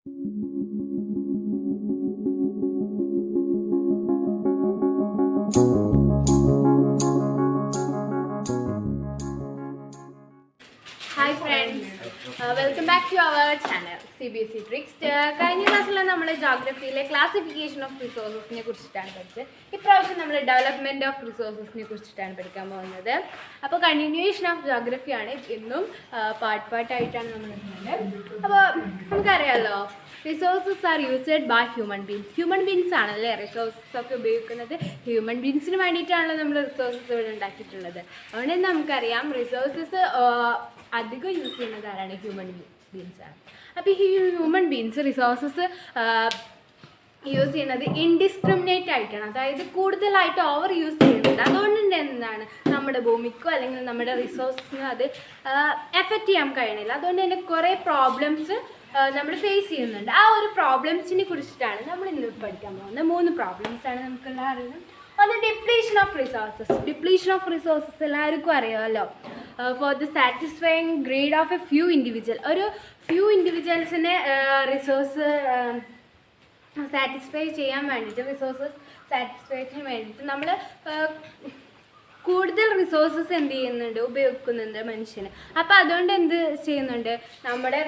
Hi friends, welcome back to our channel CBSE Tricks. കഴിഞ്ഞ ക്ലാസ്സിൽ നമ്മൾ ജോഗ്രഫിയിലെ ക്ലാസിഫിക്കേഷൻ ഓഫ് റിസോഴ്സസിനെ കുറിച്ചിട്ടാണ് പഠിച്ചത്. ഇപ്രാവശ്യം നമ്മൾ ഡെവലപ്മെൻറ്റ് ഓഫ് റിസോഴ്സസിനെ കുറിച്ചിട്ടാണ് പഠിക്കാൻ പോകുന്നത്. അപ്പോൾ കണ്ടിന്യൂവേഷൻ ഓഫ് ജോഗ്രഫിയാണ്, ഇന്നും പാർട്ടായിട്ടാണ് നമ്മൾ എടുക്കുന്നത്. അപ്പോൾ നമുക്കറിയാമല്ലോ, resources are used by human beings ആണല്ലേ റിസോഴ്സസ് ഒക്കെ ഉപയോഗിക്കുന്നത്. ഹ്യൂമൻ ബീങ്സിന് വേണ്ടിയിട്ടാണല്ലോ നമ്മൾ റിസോഴ്സസ് ഇവിടെ ഉണ്ടാക്കിയിട്ടുള്ളത്. അതുകൊണ്ട് തന്നെ നമുക്കറിയാം റിസോഴ്സസ് അധികം യൂസ് ചെയ്യുന്നത് ആരാണ്? ഹ്യൂമൻ ബീങ്സാണ്. അപ്പോൾ ഈ ഹ്യൂമൻ ബീങ്സ് റിസോഴ്സസ് യൂസ് ചെയ്യുന്നത് ഇൻഡിസ്ക്രിമിനേറ്റ് ആയിട്ടാണ്, അതായത് കൂടുതലായിട്ട് ഓവർ യൂസ് ചെയ്യുന്നുണ്ട്. അതുകൊണ്ട് തന്നെ എന്താണ്, നമ്മുടെ ഭൂമിക്കോ അല്ലെങ്കിൽ നമ്മുടെ റിസോഴ്സിനോ അത് എഫക്റ്റ് ചെയ്യാൻ കഴിയണില്ല. അതുകൊണ്ട് തന്നെ കുറേ പ്രോബ്ലംസ് നമ്മൾ ഫേസ് ചെയ്യുന്നുണ്ട്. ആ ഒരു പ്രോബ്ലംസിനെ കുറിച്ചിട്ടാണ് നമ്മൾ ഇന്ന് പഠിക്കാൻ പോകുന്നത്. 3 പ്രോബ്ലംസാണ് നമുക്കെല്ലാം അറിയുന്നത്. ഒന്ന് ഡിപ്ലീഷൻ ഓഫ് റിസോഴ്സസ് എല്ലാവർക്കും അറിയാമല്ലോ. For the satisfying greed of a few ഇൻഡിവിജ്വൽസിനെ റിസോഴ്സ് സാറ്റിസ്ഫൈ ചെയ്യാൻ വേണ്ടിയിട്ട്, റിസോഴ്സസ് സാറ്റിസ്ഫാക്ഷന് വേണ്ടിയിട്ട് നമ്മൾ കൂടുതൽ റിസോഴ്സസ് എന്ത് ചെയ്യുന്നുണ്ട്, ഉപയോഗിക്കുന്നുണ്ട് മനുഷ്യന്. അപ്പോൾ അതുകൊണ്ട് എന്ത് ചെയ്യുന്നുണ്ട്, നമ്മുടെ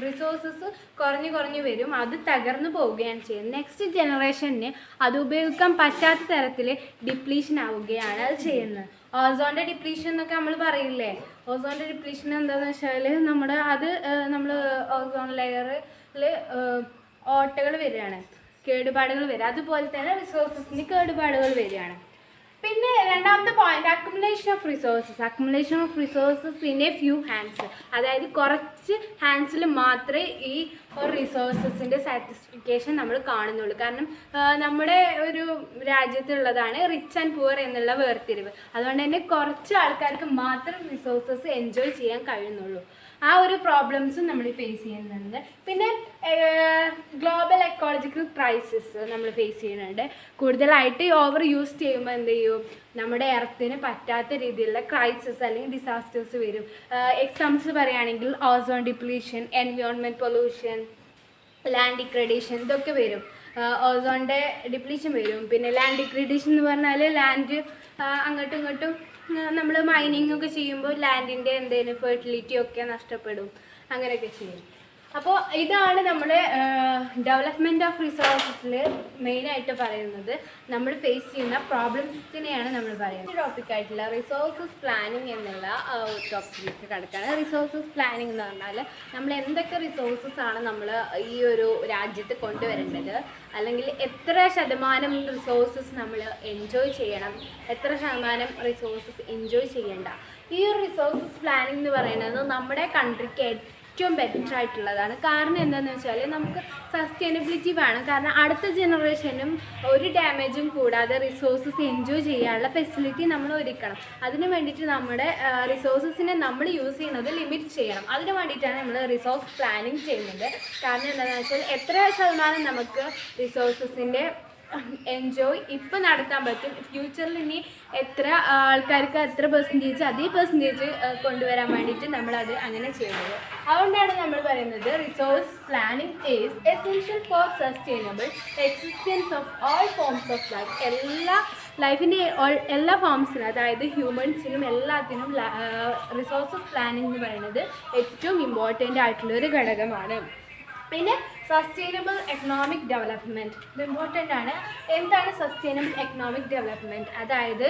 റിസോഴ്സസ് കുറഞ്ഞു വരും, അത് തകർന്നു പോവുകയാണ് ചെയ്യുന്നത്. നെക്സ്റ്റ് ജനറേഷന് അത് ഉപയോഗിക്കാൻ പറ്റാത്ത തരത്തിൽ ഡിപ്ലീഷൻ ആവുകയാണ് അത് ചെയ്യുന്നത്. ഓസോണിൻ്റെ ഡിപ്ലീഷൻ എന്നൊക്കെ നമ്മൾ പറയില്ലേ. ഓസോണിൻ്റെ ഡിപ്ലീഷൻ എന്താണെന്ന് വെച്ചാൽ നമ്മൾ ഓസോൺ ലെയറിൽ ഓട്ടകൾ വരികയാണ്, കേടുപാടുകൾ വരിക. അതുപോലെ തന്നെ റിസോഴ്സസിന് കേടുപാടുകൾ വരികയാണ്. പിന്നെ രണ്ടാമത്തെ point, accumulation of resources in A few hands. അതായത് കുറച്ച് ഹാൻഡ്സിൽ മാത്രമേ ഈ റിസോഴ്സസിൻ്റെ സാറ്റിസ്ഫിക്കേഷൻ നമ്മൾ കാണുന്നുള്ളൂ. കാരണം നമ്മുടെ ഒരു രാജ്യത്തുള്ളതാണ് റിച്ച് ആൻഡ് പുവർ എന്നുള്ള വേർതിരിവ്. അതുകൊണ്ട് തന്നെ കുറച്ച് ആൾക്കാർക്ക് മാത്രം റിസോഴ്സസ് എൻജോയ് ചെയ്യാൻ കഴിയുന്നുള്ളൂ. ആ ഒരു പ്രോബ്ലംസും നമ്മൾ ഫേസ് ചെയ്യുന്നുണ്ട്. പിന്നെ ഗ്ലോബൽ എക്കോളജിക്കൽ ക്രൈസിസ് നമ്മൾ ഫേസ് ചെയ്യുന്നുണ്ട്. കൂടുതലായിട്ട് ഓവർ യൂസ് ചെയ്യുമ്പോൾ എന്ത് ചെയ്യും, നമ്മുടെ എർത്തിന് പറ്റാത്ത രീതിയിലുള്ള ക്രൈസിസ് അല്ലെങ്കിൽ ഡിസാസ്റ്റേഴ്സ് വരും. എക്സാമ്പിൾസ് പറയുകയാണെങ്കിൽ ozone depletion, environment pollution, land degradation, ഇതൊക്കെ വരും. ഓസോണിൻ്റെ ഡിപ്ലീഷൻ വരും. പിന്നെ ലാൻഡ് ഡിഗ്രഡേഷൻ എന്ന് പറഞ്ഞാൽ ലാൻഡ് അങ്ങോട്ടും ഇങ്ങോട്ടും നമ്മൾ മൈനിങ് ഒക്കെ ചെയ്യുമ്പോൾ ലാൻഡിൻ്റെ എന്തെങ്കിലും ഫെർട്ടിലിറ്റി ഒക്കെ നഷ്ടപ്പെടും, അങ്ങനെയൊക്കെ ചെയ്യും. അപ്പോൾ ഇതാണ് നമ്മുടെ ഡെവലപ്മെൻറ്റ് ഓഫ് റിസോഴ്സസിൽ മെയിനായിട്ട് പറയുന്നത്. നമ്മൾ ഫേസ് ചെയ്യുന്ന പ്രോബ്ലംസിനെയാണ് നമ്മൾ പറയുന്നത്. ടോപ്പിക്കായിട്ടുള്ള റിസോഴ്സസ് പ്ലാനിങ് എന്നുള്ള ടോപ്പിക്കിലേക്ക് കിടക്കുകയാണ്. റിസോഴ്സസ് പ്ലാനിങ് എന്ന് പറഞ്ഞാൽ നമ്മൾ എന്തൊക്കെ റിസോഴ്സസ് ആണ് നമ്മൾ ഈ ഒരു രാജ്യത്ത് കൊണ്ടുവരേണ്ടത്, അല്ലെങ്കിൽ എത്ര ശതമാനം റിസോഴ്സസ് നമ്മൾ എൻജോയ് ചെയ്യണം, എത്ര ശതമാനം റിസോഴ്സസ് എൻജോയ് ചെയ്യേണ്ട. ഈ ഒരു റിസോഴ്സസ് പ്ലാനിങ് എന്ന് പറയുന്നത് നമ്മുടെ കൺട്രിക്ക് ഏറ്റവും ബെറ്റർ ആയിട്ടുള്ളതാണ്. കാരണം എന്താണെന്ന് വെച്ചാൽ നമുക്ക് സസ്റ്റൈനബിലിറ്റി വേണം. കാരണം അടുത്ത ജനറേഷനും ഒരു ഡാമേജും കൂടാതെ റിസോഴ്സസ് എൻജോയ് ചെയ്യാനുള്ള ഫെസിലിറ്റി നമ്മൾ ഒരുക്കണം. അതിന് വേണ്ടിയിട്ട് നമ്മുടെ റിസോഴ്സസിനെ നമ്മൾ യൂസ് ചെയ്യുന്നത് ലിമിറ്റ് ചെയ്യണം. അതിന് വേണ്ടിയിട്ടാണ് നമ്മൾ റിസോഴ്സ് പ്ലാനിങ് ചെയ്യുന്നത്. കാരണം എന്താണെന്ന് വെച്ചാൽ എത്ര ശതമാനം നമുക്ക് റിസോഴ്സസിൻ്റെ എൻജോയ് ഇപ്പം നടത്താൻ പറ്റും, ഫ്യൂച്ചറിൽ ഇനി എത്ര ആൾക്കാർക്ക് എത്ര പെർസെൻറ്റേജ് അതേ പെർസെൻറ്റേജ് കൊണ്ടുവരാൻ വേണ്ടിയിട്ട് നമ്മളത് അങ്ങനെ ചെയ്യുന്നത്. അതുകൊണ്ടാണ് നമ്മൾ പറയുന്നത് resource planning is essential for sustainable existence of all forms of life. ലൈഫിൻ്റെ എല്ലാ ഫോംസിനും, അതായത് ഹ്യൂമൻസിനും എല്ലാത്തിനും റിസോഴ്സസ് പ്ലാനിങ് എന്ന് പറയുന്നത് ഏറ്റവും ഇമ്പോർട്ടൻ്റ് ആയിട്ടുള്ളൊരു ഘടകമാണ്. പിന്നെ സസ്റ്റൈനബിൾ എക്കണോമിക് ഡെവലപ്മെൻറ്റ് ഇത് ഇമ്പോർട്ടൻ്റ് ആണ്. എന്താണ് സസ്റ്റൈനബിൾ എക്കണോമിക് ഡെവലപ്മെൻറ്റ്? അതായത്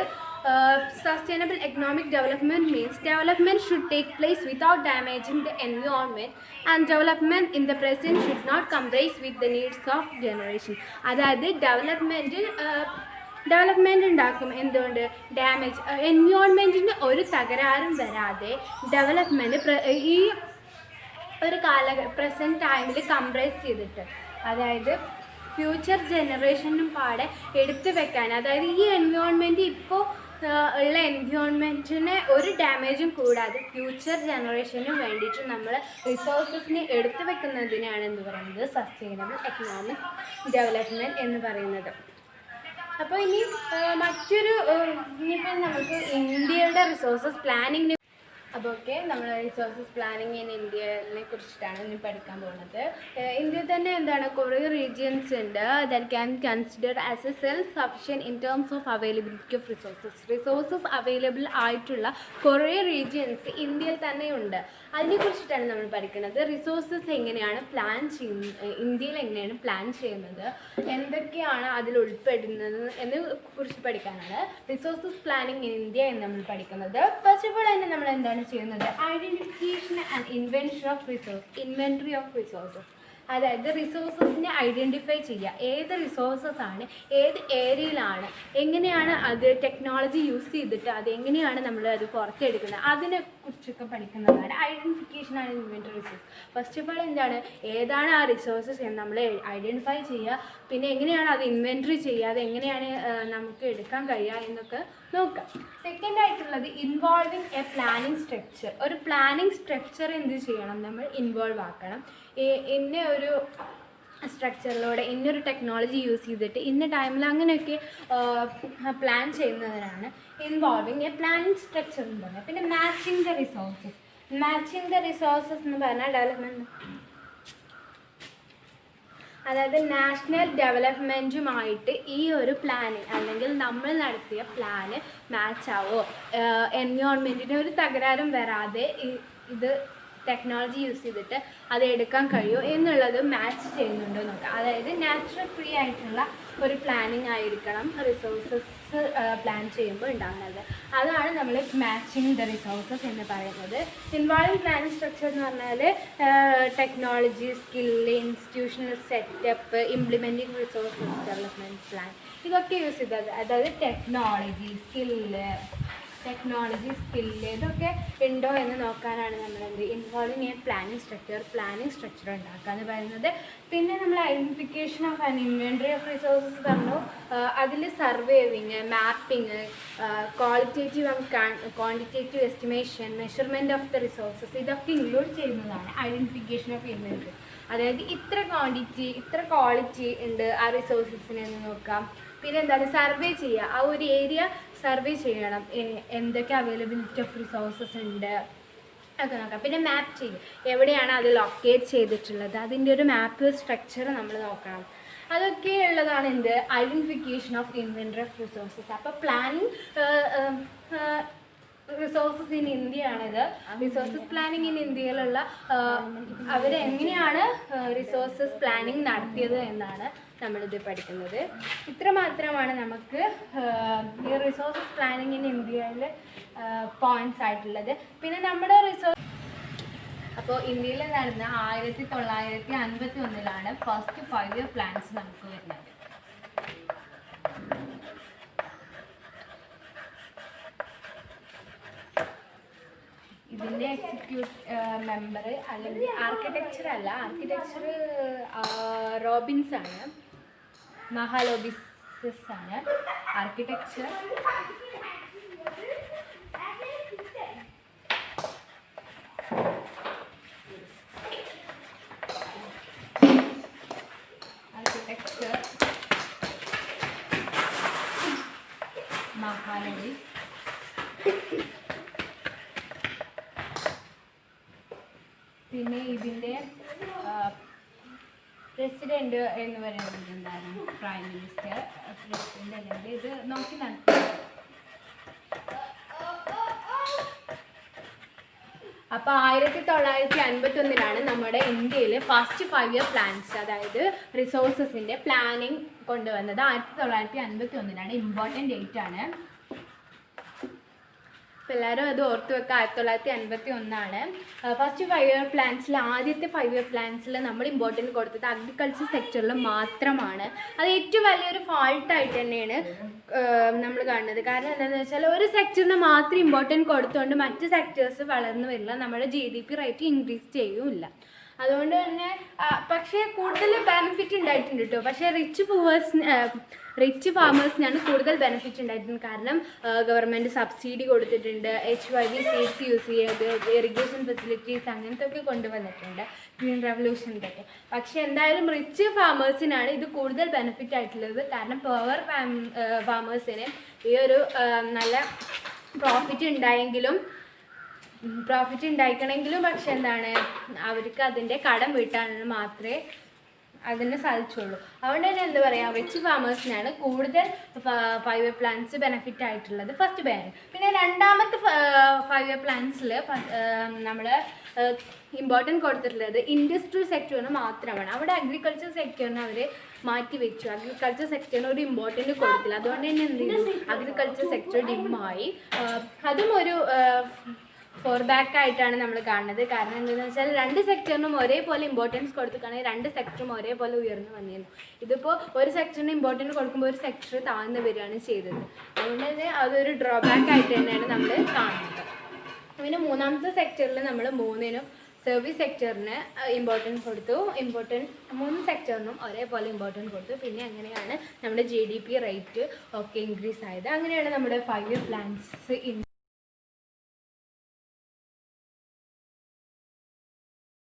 sustainable economic development means development should take place without damaging the environment and development in the present should not compromise with the needs of generation. അതായത് development ഉണ്ടാക്കും. എന്തുകൊണ്ട്? Damage എൻവയോൺമെൻറ്റിന് ഒരു തകരാറും വരാതെ development ഈ ഒരു present ടൈമിൽ comprise ചെയ്തിട്ട്, അതായത് ഫ്യൂച്ചർ ജനറേഷനും പാടെ എടുത്തു വെക്കാൻ, അതായത് ഈ എൻവയോൺമെൻറ്റ് ഇപ്പോൾ ഉള്ള എൻവയോൺമെൻറ്റിനെ ഒരു ഡാമേജും കൂടാതെ ഫ്യൂച്ചർ ജനറേഷനും വേണ്ടിയിട്ട് നമ്മൾ റിസോഴ്സസിനെ എടുത്തു വെക്കുന്നതിനാണ് എന്ന് പറയുന്നത് സസ്റ്റൈനബിൾ എക്കണോമിക് ഡെവലപ്മെൻറ്റ് എന്ന് പറയുന്നത്. അപ്പോൾ ഇനിയിപ്പോൾ നമുക്ക് ഇന്ത്യയുടെ റിസോഴ്സസ് പ്ലാനിങ്ങിന് അപ്പോൾ ഓക്കെ, നമ്മൾ റിസോഴ്സസ് പ്ലാനിങ് ഇൻ ഇന്ത്യനെ കുറിച്ചിട്ടാണ് ഇനി പഠിക്കാൻ പോകുന്നത്. ഇന്ത്യയിൽ തന്നെ എന്താണ് കുറേ റീജിയൻസ് ഉണ്ട് that can consider as A self sufficient in terms of availability of resources available ആയിട്ടുള്ള കുറേ റീജിയൻസ് ഇന്ത്യയിൽ തന്നെ ഉണ്ട്. അതിനെക്കുറിച്ചിട്ടാണ് നമ്മൾ പഠിക്കുന്നത്. റിസോഴ്സസ് എങ്ങനെയാണ് പ്ലാൻ ചെയ്യുന്നത്, ഇന്ത്യയിൽ എങ്ങനെയാണ് പ്ലാൻ ചെയ്യുന്നത്, എന്തൊക്കെയാണ് അതിൽ ഉൾപ്പെടുന്നത് എന്ന് കുറിച്ച് പഠിക്കാനാണ് റിസോഴ്സസ് പ്ലാനിങ് ഇൻ ഇന്ത്യ എന്ന് നമ്മൾ പഠിക്കുന്നത്. ഫസ്റ്റ് ഓഫ് ഓൾ തന്നെ നമ്മൾ എന്താണ് ചെയ്യുന്നത്, identification and inventory of resources. അതായത് റിസോഴ്സസിനെ ഐഡൻറ്റിഫൈ ചെയ്യുക, ഏത് റിസോഴ്സസ് ആണ്, ഏത് ഏരിയയിലാണ്, എങ്ങനെയാണ് അത് ടെക്നോളജി യൂസ് ചെയ്തിട്ട് അത് എങ്ങനെയാണ് നമ്മൾ അത് പുറത്തെടുക്കുന്നത്, അതിനെക്കുറിച്ചൊക്കെ പഠിക്കുന്നതാണ് identification and inventory resource. First of all എന്താണ്, ഏതാണ് ആ റിസോഴ്സസ് എന്ന് നമ്മൾ ഐഡൻറ്റിഫൈ ചെയ്യുക, പിന്നെ എങ്ങനെയാണ് അത് ഇൻവെൻറ്ററി ചെയ്യുക, അത് എങ്ങനെയാണ് നമുക്ക് എടുക്കാൻ കഴിയുക എന്നൊക്കെ നോക്കാം. സെക്കൻഡ് ആയിട്ടുള്ളത് ഇൻവോൾവിങ് എ പ്ലാനിങ് സ്ട്രക്ചർ. ഒരു പ്ലാനിങ് സ്ട്രക്ചർ എന്ത് ചെയ്യണം, നമ്മൾ ഇൻവോൾവ് ആക്കണം. ഇന്ന ഒരു സ്ട്രക്ചറിലൂടെ ഇന്നൊരു ടെക്നോളജി യൂസ് ചെയ്തിട്ട് ഇന്ന ടൈമിൽ അങ്ങനെയൊക്കെ പ്ലാൻ ചെയ്യുന്നതിനാണ് ഇൻവോൾവിങ് എ പ്ലാനിങ് സ്ട്രക്ചർ എന്ന് പറയുന്നത്. പിന്നെ മാച്ചിങ് ദ റിസോഴ്സസ് എന്ന് പറഞ്ഞാൽ ഡെവലപ്മെൻറ്റ്, അതായത് നാഷണൽ ഡെവലപ്മെൻറ്റുമായിട്ട് ഈ ഒരു പ്ലാനിങ് അല്ലെങ്കിൽ നമ്മൾ നടത്തിയ പ്ലാന് മാച്ച് ആവോ, എൻവയോൺമെൻറ്റിന് ഒരു തകരാറും വരാതെ ഇത് ടെക്നോളജി യൂസ് ചെയ്തിട്ട് അത് എടുക്കാൻ കഴിയുമോ എന്നുള്ളത് മാച്ച് ചെയ്യുന്നുണ്ടോ നോക്കാം. അതായത് നാച്ചുറൽ ഫ്രീ ആയിട്ടുള്ള ഒരു പ്ലാനിങ് ആയിരിക്കണം റിസോഴ്സസ് പ്ലാൻ ചെയ്യുമ്പോൾ ഉണ്ടാകുന്നത്. അതാണ് നമ്മൾ മാച്ചിങ് ദ റിസോഴ്സസ് എന്ന് പറയുന്നത്. ഇൻവോൾവിംഗ് പ്ലാനിങ് സ്ട്രക്ചർ എന്ന് പറഞ്ഞാൽ technology, skill, institutional setup, implementing resources development plan, ഇതൊക്കെ യൂസ് ചെയ്തത്. അതായത് ടെക്നോളജി സ്കില്ല് ഇതൊക്കെ ഉണ്ടോ എന്ന് നോക്കാനാണ് നമ്മൾ ഇൻവോൾവിങ് എ പ്ലാനിങ് സ്ട്രക്ചർ ഉണ്ടാക്കുക എന്ന് പറയുന്നത്. പിന്നെ നമ്മൾ identification of and inventory of resources പറഞ്ഞു. അതിൽ surveying, mapping, qualitative and quantitative estimation, measurement of the resources, ഇതൊക്കെ ഇൻക്ലൂഡ് ചെയ്യുന്നതാണ് ഐഡൻറ്റിഫിക്കേഷൻ ഓഫ് ഇൻവെൻറ്ററി. അതായത് ഇത്ര ക്വാണ്ടിറ്റി ഇത്ര ക്വാളിറ്റി ഉണ്ട് ആ റിസോഴ്സസിനെ എന്ന് നോക്കാം. പിന്നെ എന്താണ്, സർവേ ചെയ്യുക, ആ ഒരു ഏരിയ സർവേ ചെയ്യണം, എന്തൊക്കെ അവൈലബിലിറ്റി ഓഫ് റിസോഴ്സസ് ഉണ്ട് ഒക്കെ നോക്കാം. പിന്നെ മാപ്പ് ചെയ്യും, എവിടെയാണ് അത് ലൊക്കേറ്റ് ചെയ്തിട്ടുള്ളത്, അതിൻ്റെ ഒരു മാപ്പ് സ്ട്രക്ചർ നമ്മൾ നോക്കണം. അതൊക്കെ ഉള്ളതാണ് എന്ത്, identification of inventory of resources. അപ്പോൾ പ്ലാനിങ് റിസോഴ്സസ് ഇൻ ഇന്ത്യയാണിത്. റിസോഴ്സസ് പ്ലാനിങ് ഇൻ ഇന്ത്യയിലുള്ള അവരെങ്ങനെയാണ് റിസോഴ്സസ് പ്ലാനിങ് നടത്തിയത് എന്നാണ് നമ്മളിത് പഠിക്കുന്നത്. ഇത്ര മാത്രമാണ് നമുക്ക് ഈ റിസോഴ്സസ് പ്ലാനിങ് ഇൻ ഇന്ത്യയിൽ പോയിന്റ്സ് ആയിട്ടുള്ളത്. പിന്നെ നമ്മുടെ അപ്പോൾ ഇന്ത്യയിൽ നടന്ന 1951 ഫസ്റ്റ് 5 ഇയർ പ്ലാൻസ് നമുക്ക് വരുന്നത്. ഇതിൻ്റെ മെമ്പർ അല്ലെങ്കിൽ ആർക്കിടെക്ചർ റോബിൻസ് ആണ്, മഹാലോബിസസ് ആണ് ആർക്കിടെക്ചർ. മഹാലോബിസ്. പിന്നെ ഇതിൻ്റെ പ്രസിഡന്റ് എന്ന് പറയുന്നത് എന്താണ്, പ്രൈം മിനിസ്റ്റർ, പ്രസിഡന്റ് അല്ലെങ്കിൽ ഇത് നോക്കി നടത്തുക. അപ്പോൾ 1951 നമ്മുടെ ഇന്ത്യയിൽ ഫസ്റ്റ് 5 ഇയർ പ്ലാൻസ്, അതായത് റിസോഴ്സസിൻ്റെ പ്ലാനിങ് കൊണ്ടുവന്നത് 1951 ഇമ്പോർട്ടൻ്റ് ഡേറ്റ് ആണ്. അപ്പോൾ എല്ലാവരും അത് ഓർത്ത് വെക്കുക. 1951 ഫസ്റ്റ് 5 ഇയർ പ്ലാൻസിൽ, ആദ്യത്തെ 5 ഇയർ പ്ലാൻസിൽ നമ്മൾ ഇമ്പോർട്ടൻറ്റ് കൊടുത്തത് അഗ്രികൾച്ചർ സെക്ടറിൽ മാത്രമാണ്. അത് ഏറ്റവും വലിയൊരു ഫാൾട്ടായിട്ട് തന്നെയാണ് നമ്മൾ കാണുന്നത്. കാരണം എന്താണെന്ന് വെച്ചാൽ ഒരു സെക്ടറിന് മാത്രം ഇമ്പോർട്ടൻറ്റ് കൊടുത്തുകൊണ്ട് മറ്റ് സെക്ടേഴ്സ് വളർന്നു വരില്ല, നമ്മുടെ GDP റേറ്റ് ഇൻക്രീസ് ചെയ്യുമില്ല. അതുകൊണ്ട് തന്നെ പക്ഷേ കൂടുതൽ ബെനിഫിറ്റ് ഉണ്ടായിട്ടുണ്ട് കേട്ടോ. പക്ഷേ റിച്ച് ഫാമേഴ്സിനാണ് കൂടുതൽ ബെനിഫിറ്റ് ഉണ്ടായിട്ടുണ്ട്. കാരണം ഗവൺമെൻറ് സബ്സിഡി കൊടുത്തിട്ടുണ്ട്, HYV സീഡ്സ് യൂസ് ചെയ്ത്, ഇറിഗേഷൻ ഫെസിലിറ്റീസ് അങ്ങനത്തെ ഒക്കെ കൊണ്ടുവന്നിട്ടുണ്ട് ഗ്രീൻ റെവല്യൂഷൻ്റെ ഒക്കെ. പക്ഷേ എന്തായാലും റിച്ച് ഫാമേഴ്സിനാണ് ഇത് കൂടുതൽ ബെനിഫിറ്റ് ആയിട്ടുള്ളത്. കാരണം പവർ ഫാമേഴ്സിന് ഈ ഒരു നല്ല പ്രോഫിറ്റ് ഉണ്ടായെങ്കിലും പ്രോഫിറ്റ് ഉണ്ടായിക്കണമെങ്കിലും പക്ഷെ എന്താണ് അവർക്ക് അതിൻ്റെ കടം വീട്ടാൻ മാത്രമേ അതിന് സാധിച്ചുള്ളൂ. അതുകൊണ്ട് തന്നെ എന്താ പറയുക, വെജ് ഫാമേഴ്സിനാണ് കൂടുതൽ 5 ഇയർ പ്ലാൻസ് ബെനിഫിറ്റ് ആയിട്ടുള്ളത് ഫസ്റ്റ് ബാൻ. പിന്നെ രണ്ടാമത്തെ 5 ഇയർ പ്ലാൻസിൽ നമ്മൾ ഇമ്പോർട്ടൻറ്റ് കൊടുത്തിട്ടുള്ളത് ഇൻഡസ്ട്രിയൽ സെക്ടറിന് മാത്രമാണ്. അവിടെ അഗ്രികൾച്ചർ സെക്ടറിന് അവർ മാറ്റി വെച്ചു. അഗ്രികൾച്ചർ സെക്ടറിന് ഒരു ഇമ്പോർട്ടൻറ്റ് കൊടുത്തില്ല. അതുകൊണ്ട് തന്നെ എന്ത് ചെയ്തു, അഗ്രികൾച്ചർ സെക്ടർ ഡിമ്മായി. അതും ഒരു ഫോർബാക്ക് ആയിട്ടാണ് നമ്മൾ കാണുന്നത്. കാരണം എന്താണെന്ന് വെച്ചാൽ രണ്ട് സെക്ടറിനും ഒരേപോലെ ഇമ്പോർട്ടൻസ് കൊടുത്തിട്ടാണെങ്കിൽ രണ്ട് സെക്ടറും ഒരേപോലെ ഉയർന്നു വന്നിരുന്നു. ഇതിപ്പോൾ ഒരു സെക്ടറിന് ഇമ്പോർട്ടൻറ്റ് കൊടുക്കുമ്പോൾ ഒരു സെക്ടർ താഴ്ന്നു വരികയാണ് ചെയ്തത്. അതുകൊണ്ട് തന്നെ അതൊരു ഡ്രോബാക്ക് ആയിട്ട് തന്നെയാണ് നമ്മൾ കാണുന്നത്. പിന്നെ മൂന്നാമത്തെ സെക്ടറിൽ നമ്മൾ മൂന്നിനും സർവീസ് സെക്ടറിന് ഇമ്പോർട്ടൻസ് കൊടുത്തു. മൂന്ന് സെക്ടറിനും ഒരേപോലെ ഇമ്പോർട്ടൻസ് കൊടുത്തു. പിന്നെ അങ്ങനെയാണ് നമ്മുടെ GDP റേറ്റ് ഒക്കെ ഇൻക്രീസ് ആയത്. അങ്ങനെയാണ് നമ്മുടെ 5 ഇയർ പ്ലാൻസ്